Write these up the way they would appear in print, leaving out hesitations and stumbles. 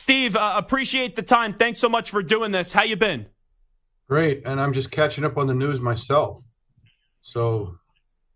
Steve, appreciate the time. Thanks so much for doing this. How you been? Great, and I'm just catching up on the news myself. So,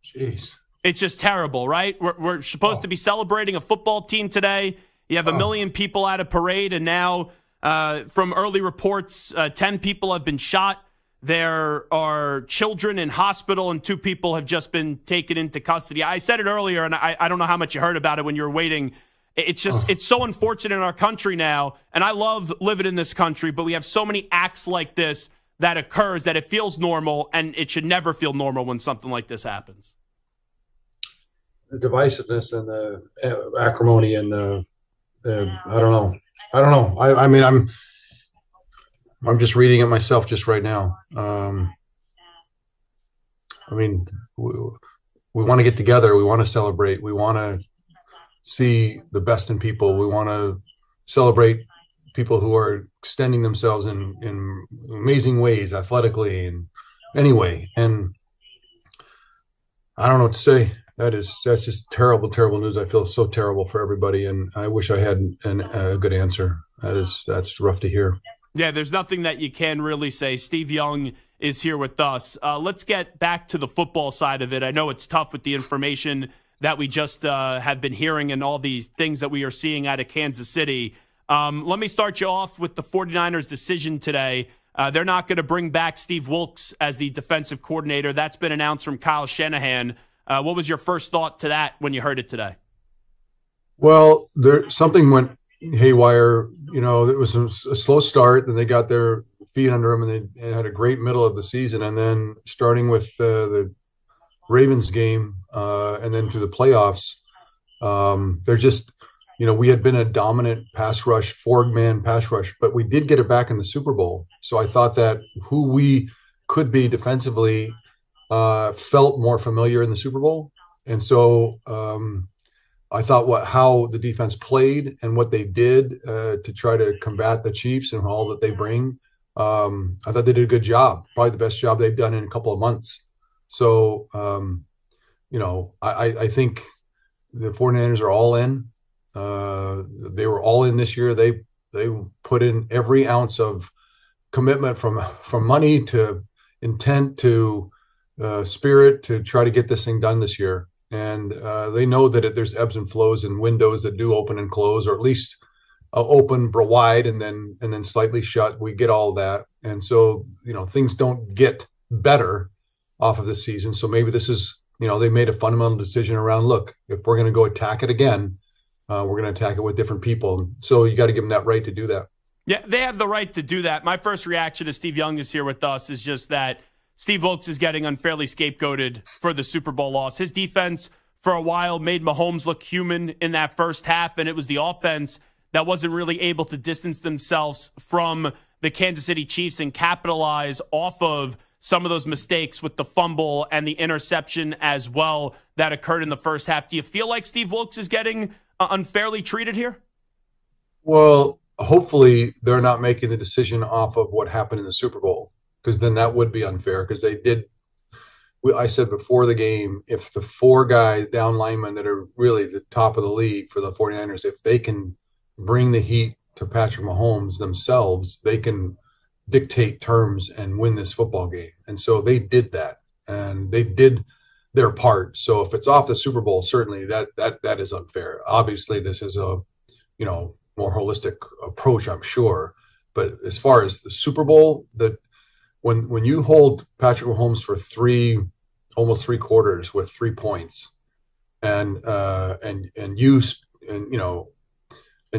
jeez. It's just terrible, right? We're supposed to be celebrating a football team today. You have a million people at a parade, and now from early reports, 10 people have been shot. There are children in hospital, and 2 people have just been taken into custody. I said it earlier, and I don't know how much you heard about it when you were waiting. It's just it's so unfortunate in our country now, and I love living in this country, but we have so many acts like this that occurs that it feels normal, and it should never feel normal when something like this happens. The divisiveness and the acrimony and the I don't know. I mean, I'm just reading it myself just right now. I mean, we want to get together. We want to celebrate. We want to see the best in people. We want to celebrate people who are extending themselves in amazing ways, athletically and anyway. And I don't know what to say. That's just terrible, terrible news. I feel so terrible for everybody, and I wish I had a good answer. That's rough to hear. Yeah, there's nothing that you can really say. Steve Young is here with us. Let's get back to the football side of it. I know it's tough with the information that we just have been hearing and all these things that we are seeing out of Kansas City. Let me start you off with the 49ers' decision today. They're not going to bring back Steve Wilks as the defensive coordinator. That's been announced from Kyle Shanahan. What was your first thought to that when you heard it today? Well, something went haywire. You know, it was a slow start, and they got their feet under them, and they had a great middle of the season. And then starting with the Ravens game and then to the playoffs, they're just, you know, we had been a dominant pass rush, 4-man pass rush, but we did get it back in the Super Bowl. So I thought that who we could be defensively felt more familiar in the Super Bowl. And so I thought how the defense played and what they did to try to combat the Chiefs and all that they bring. I thought they did a good job, probably the best job they've done in a couple of months. So, you know, I think the 49ers are all in. They were all in this year. They put in every ounce of commitment from money to intent to spirit to try to get this thing done this year. And they know that there's ebbs and flows and windows that do open and close, or at least open wide and then slightly shut. We get all that. And so, you know, things don't get better off of this season. So maybe this is, you know, they made a fundamental decision around, look, if we're going to go attack it again, we're going to attack it with different people. So you got to give them that right to do that. Yeah, they have the right to do that. My first reaction as Steve Young is here with us is just that Steve Wilks is getting unfairly scapegoated for the Super Bowl loss. His defense for a while made Mahomes look human in that first half, and it was the offense that wasn't really able to distance themselves from the Kansas City Chiefs and capitalize off of some of those mistakes with the fumble and the interception as well that occurred in the first half. Do you feel like Steve Wilks is getting unfairly treated here? Well, hopefully they're not making the decision off of what happened in the Super Bowl, because then that would be unfair, because they did. I said before the game, if the 4 guys down linemen that are really the top of the league for the 49ers, if they can bring the heat to Patrick Mahomes themselves, they can dictate terms and win this football game. And so they did that, and they did their part. So if it's off the Super Bowl, certainly that is unfair. Obviously, this is a, you know, more holistic approach, I'm sure. But as far as the Super Bowl, when you hold Patrick Mahomes for almost 3 quarters with 3 points, and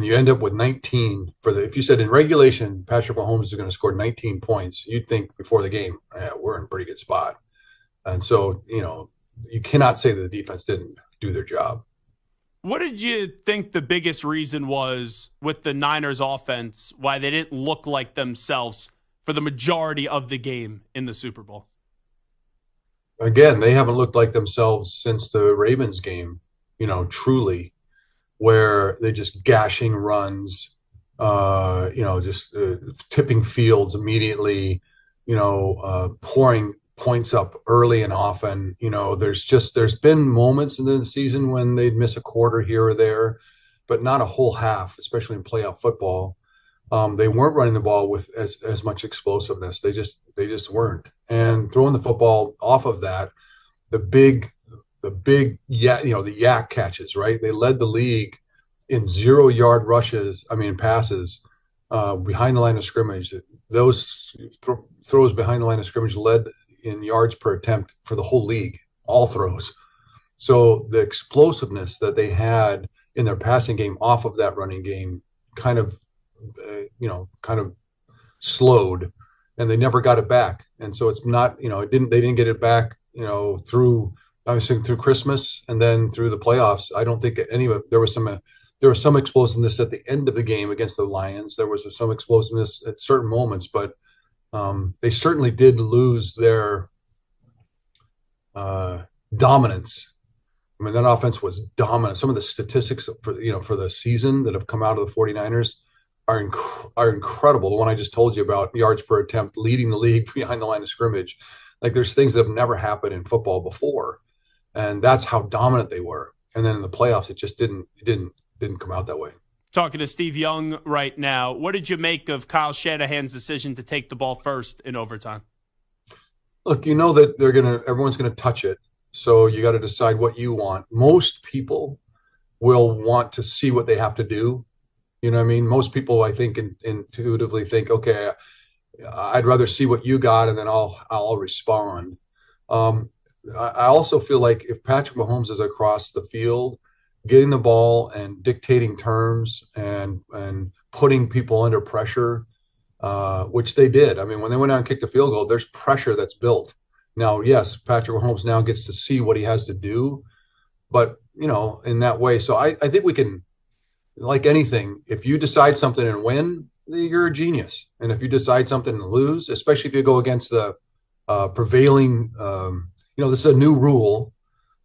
you end up with 19 if you said in regulation Patrick Mahomes is going to score 19 points, you'd think before the game, we're in a pretty good spot. And so, you know, you cannot say that the defense didn't do their job. What did you think the biggest reason was with the Niners offense, why they didn't look like themselves for the majority of the game in the Super Bowl? Again, they haven't looked like themselves since the Ravens game, you know, truly, where they're just gashing runs, just tipping fields immediately, pouring points up early and often. There's been moments in the season when they'd miss a quarter here or there, but not a whole half, especially in playoff football. They weren't running the ball with as much explosiveness. They just weren't. And throwing the football off of that, the big yeah, the yak catches, right? They led the league in 0 yard rushes. I mean passes behind the line of scrimmage. Those throws behind the line of scrimmage led in yards per attempt for the whole league, all throws. So the explosiveness that they had in their passing game off of that running game kind of, kind of slowed, and they never got it back. And so it's not, they didn't get it back, through obviously through Christmas and then through the playoffs. I don't think any of it. There was some explosiveness at the end of the game against the Lions. There was some explosiveness at certain moments, but they certainly did lose their dominance. I mean, that offense was dominant. Some of the statistics for the season that have come out of the 49ers are incredible. The one I just told you about, yards per attempt, leading the league behind the line of scrimmage. Like, there's things that have never happened in football before, and that's how dominant they were. And then in the playoffs, it just didn't come out that way. Talking to Steve Young right now, what did you make of Kyle Shanahan's decision to take the ball first in overtime? Look, you know that everyone's gonna touch it, so you got to decide what you want. Most people will want to see what they have to do. You know what I mean? Most people, I think, intuitively think, okay, I'd rather see what you got, and then I'll respond. I also feel like if Patrick Mahomes is across the field, getting the ball and dictating terms and putting people under pressure, which they did. I mean, when they went out and kicked a field goal, there's pressure that's built. Now, yes, Patrick Mahomes now gets to see what he has to do, but in that way. So I think we can, like anything, if you decide something and win, you're a genius. And if you decide something and lose, especially if you go against the prevailing, this is a new rule,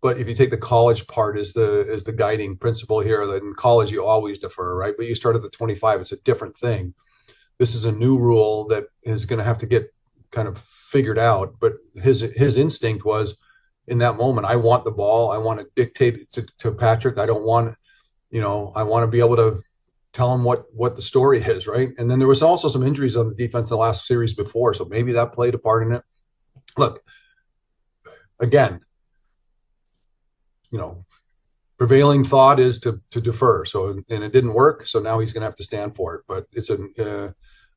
but if you take the college part as the guiding principle here, that in college you always defer, right? But you start at the 25, it's a different thing. This is a new rule that is going to have to get kind of figured out. But his instinct was, in that moment, I want the ball. I want to dictate to Patrick. I don't want, I want to be able to tell him what the story is, right? And then there was also some injuries on the defense in the last series before, so maybe that played a part in it. Look, again, prevailing thought is to defer. So, and it didn't work. So now he's going to have to stand for it. But it's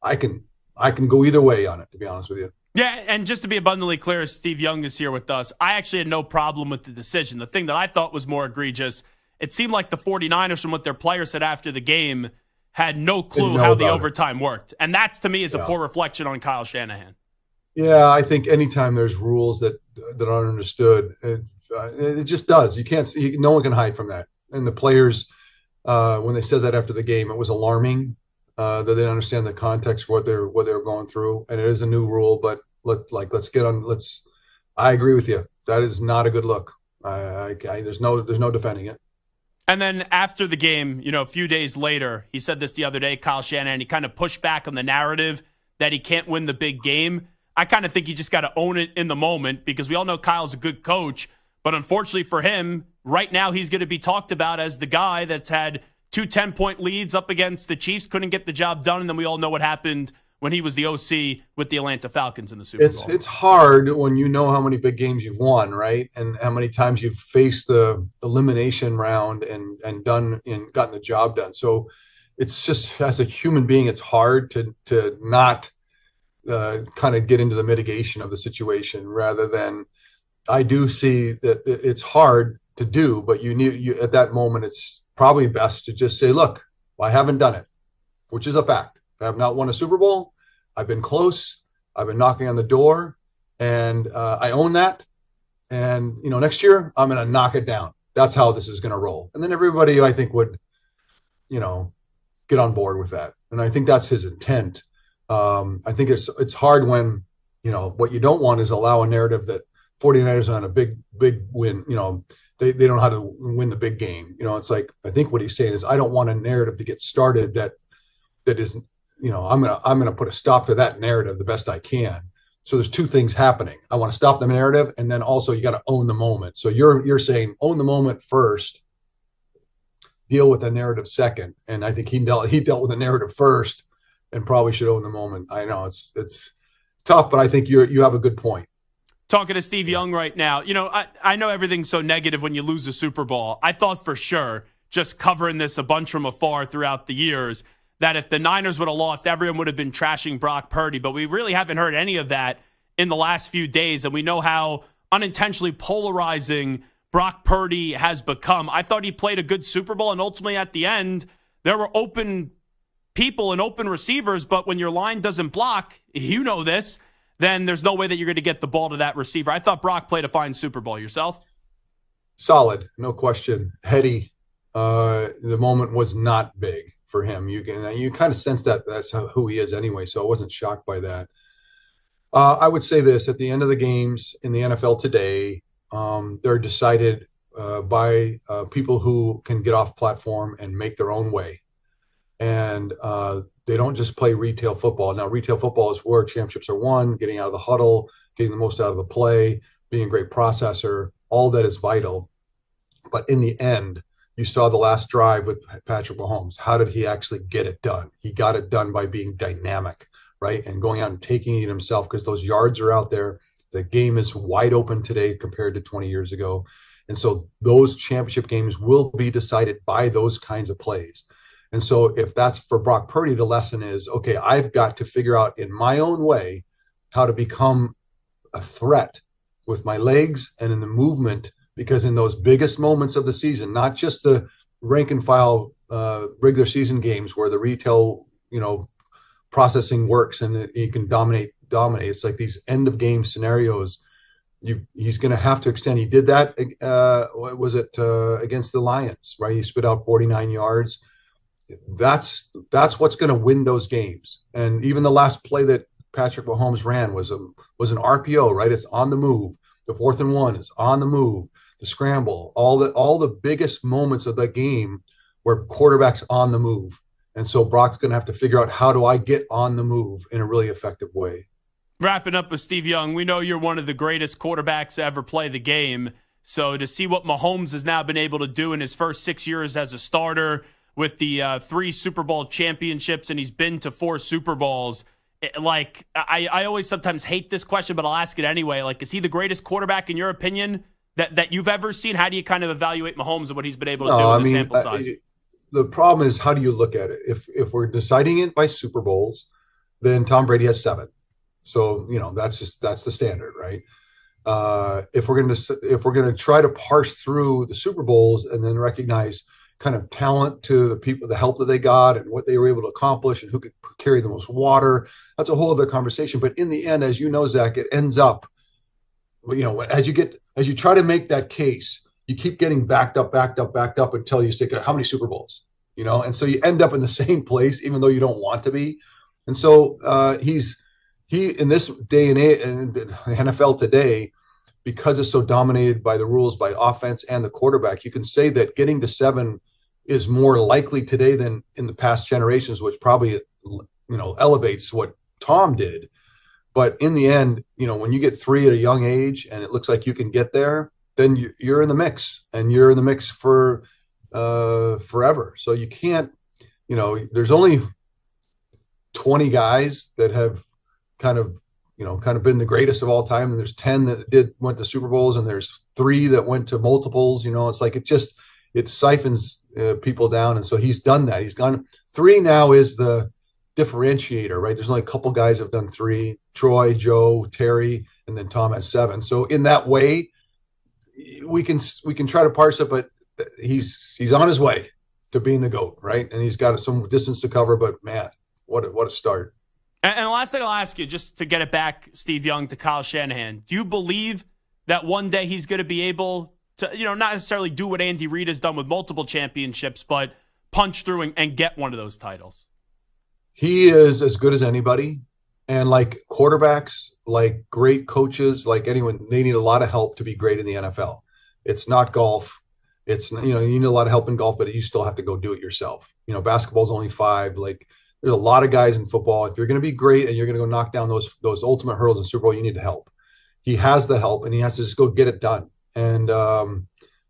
I can go either way on it, to be honest with you. Yeah, and just to be abundantly clear, Steve Young is here with us. I actually had no problem with the decision. The thing that I thought was more egregious, it seemed like the 49ers, from what their players said after the game, had no clue how the overtime worked. And that, to me, is a poor reflection on Kyle Shanahan. Yeah, I think anytime there's rules that aren't understood, it just does. You can't. No one can hide from that. And the players, when they said that after the game, it was alarming that they didn't understand the context of what they're going through. And it is a new rule, but let's get on. I agree with you. That is not a good look. There's no defending it. And then after the game, a few days later, he said this the other day, Kyle Shanahan, he kind of pushed back on the narrative that he can't win the big game. I kind of think you just got to own it in the moment, because we all know Kyle's a good coach. But unfortunately for him, right now he's going to be talked about as the guy that's had 2 10-point leads up against the Chiefs, couldn't get the job done, and then we all know what happened when he was the OC with the Atlanta Falcons in the Super Bowl. It's hard when you know how many big games you've won, right? And how many times you've faced the elimination round and done and gotten the job done. So it's just, as a human being, it's hard to not kind of get into the mitigation of the situation, rather than, I do see that it's hard to do, but you at that moment, it's probably best to just say, look, I haven't done it, which is a fact. I have not won a Super Bowl. I've been close. I've been knocking on the door, and I own that. And, next year I'm going to knock it down. That's how this is going to roll. And then everybody, I think, would, get on board with that. And I think that's his intent. I think it's hard when, what you don't want is allow a narrative that 49ers on a big win, they don't know how to win the big game. It's like, I think what he's saying is, I don't want a narrative to get started that isn't, I'm going to put a stop to that narrative the best I can. So there's two things happening. I want to stop the narrative, and then also you got to own the moment. So you're saying own the moment first, deal with the narrative second. And I think he dealt with the narrative first, and probably should own the moment. I know it's tough, but I think you have a good point. Talking to Steve Young right now, I know everything's so negative when you lose a Super Bowl. I thought for sure, just covering this a bunch from afar throughout the years, that if the Niners would have lost, everyone would have been trashing Brock Purdy. But we really haven't heard any of that in the last few days, and we know how unintentionally polarizing Brock Purdy has become. I thought he played a good Super Bowl, and ultimately at the end, there were open people and open receivers, but when your line doesn't block, you know this, then there's no way that you're going to get the ball to that receiver. I thought Brock played a fine Super Bowl. Yourself? Solid, no question. Heady. The moment was not big for him. You kind of sense that that's who he is anyway, so I wasn't shocked by that. I would say this: at the end of the games in the NFL today, they're decided by people who can get off platform and make their own way. And they don't just play retail football. Now, retail football is where championships are won, getting out of the huddle, getting the most out of the play, being a great processor. All that is vital. But in the end, you saw the last drive with Patrick Mahomes. How did he actually get it done? He got it done by being dynamic, right? And going out and taking it himself, because those yards are out there. The game is wide open today compared to 20 years ago. And so those championship games will be decided by those kinds of plays. And so if that's for Brock Purdy, the lesson is, okay, I've got to figure out in my own way how to become a threat with my legs and in the movement, because in those biggest moments of the season, not just the rank and file regular season games where the retail, processing works and you can dominate. It's like these end of game scenarios. He's going to have to extend. He did that. Against the Lions, right? He spit out 49 yards. That's what's going to win those games. And even the last play that Patrick Mahomes ran was an RPO, right? It's on the move. The 4th and 1 is on the move. The scramble, all the biggest moments of the game where quarterback's on the move. And so Brock's going to have to figure out, how do I get on the move in a really effective way? Wrapping up with Steve Young, we know you're one of the greatest quarterbacks to ever play the game. So to see what Mahomes has now been able to do in his first 6 years as a starter, with the 3 Super Bowl championships, and he's been to 4 Super Bowls. I always sometimes hate this question, but I'll ask it anyway. Is he the greatest quarterback in your opinion that you've ever seen? How do you kind of evaluate Mahomes and what he's been able to do in the sample size? The problem is, how do you look at it? If we're deciding it by Super Bowls, then Tom Brady has 7. So that's the standard, right? If we're going to try to parse through the Super Bowls and then recognize kind of talent to the people, the help that they got and what they were able to accomplish and who could carry the most water, that's a whole other conversation. But in the end, as you know, Zach, it ends up, as you try to make that case, you keep getting backed up until you say, how many Super Bowls, and so you end up in the same place, even though you don't want to be. And so he in this day and age in the NFL today, because it's so dominated by the rules, by offense and the quarterback, you can say that getting to 7 is more likely today than in the past generations, which probably, elevates what Tom did. But in the end, when you get 3 at a young age and it looks like you can get there, then you're in the mix, and you're in the mix for forever. So you can't, there's only 20 guys that have kind of been the greatest of all time. And there's 10 that went to Super Bowls, and there's 3 that went to multiples. It's like it siphons people down. And so he's done that. He's gone 3 now is the differentiator, right? There's only a couple guys have done 3: Troy, Joe, Terry, and then Tom has 7. So in that way, we can try to parse it, but he's on his way to being the GOAT, right? And he's got some distance to cover, but man, what a start. And the last thing I'll ask you, just to get it back, Steve Young, to Kyle Shanahan, do you believe that one day he's going to be able to, not necessarily do what Andy Reid has done with multiple championships, but punch through and get one of those titles? He is as good as anybody. And like quarterbacks, like great coaches, like anyone, they need a lot of help to be great in the NFL. It's not golf. It's, you need a lot of help in golf, but you still have to go do it yourself. Basketball's only 5. There's a lot of guys in football. If you're going to be great and you're going to go knock down those ultimate hurdles in Super Bowl, you need the help. He has the help, and he has to just go get it done. And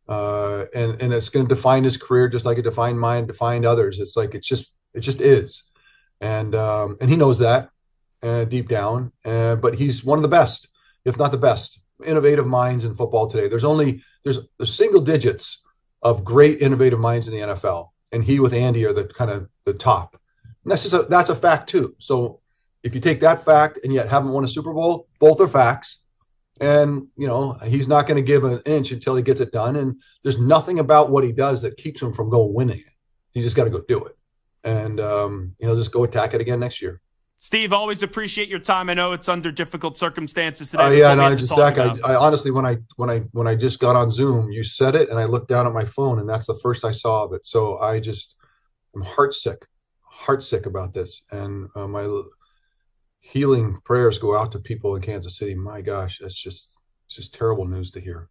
it's going to define his career just like it defined mine, defined others. It's like it just is. and he knows that deep down. But he's one of the best, if not the best, innovative minds in football today. There's single digits of great innovative minds in the NFL, and he with Andy are the kind of the top. And that's a fact too. So if you take that fact and yet haven't won a Super Bowl, both are facts. And he's not going to give an inch until he gets it done. And there's nothing about what he does that keeps him from going winning it. He just got to go do it, and he'll just go attack it again next year. Steve, always appreciate your time. I know it's under difficult circumstances today. Zach, I honestly, when I just got on Zoom, you said it, and I looked down at my phone, and that's the first I saw of it. So I'm heartsick about this, and my healing prayers go out to people in Kansas City. My gosh, it's just terrible news to hear.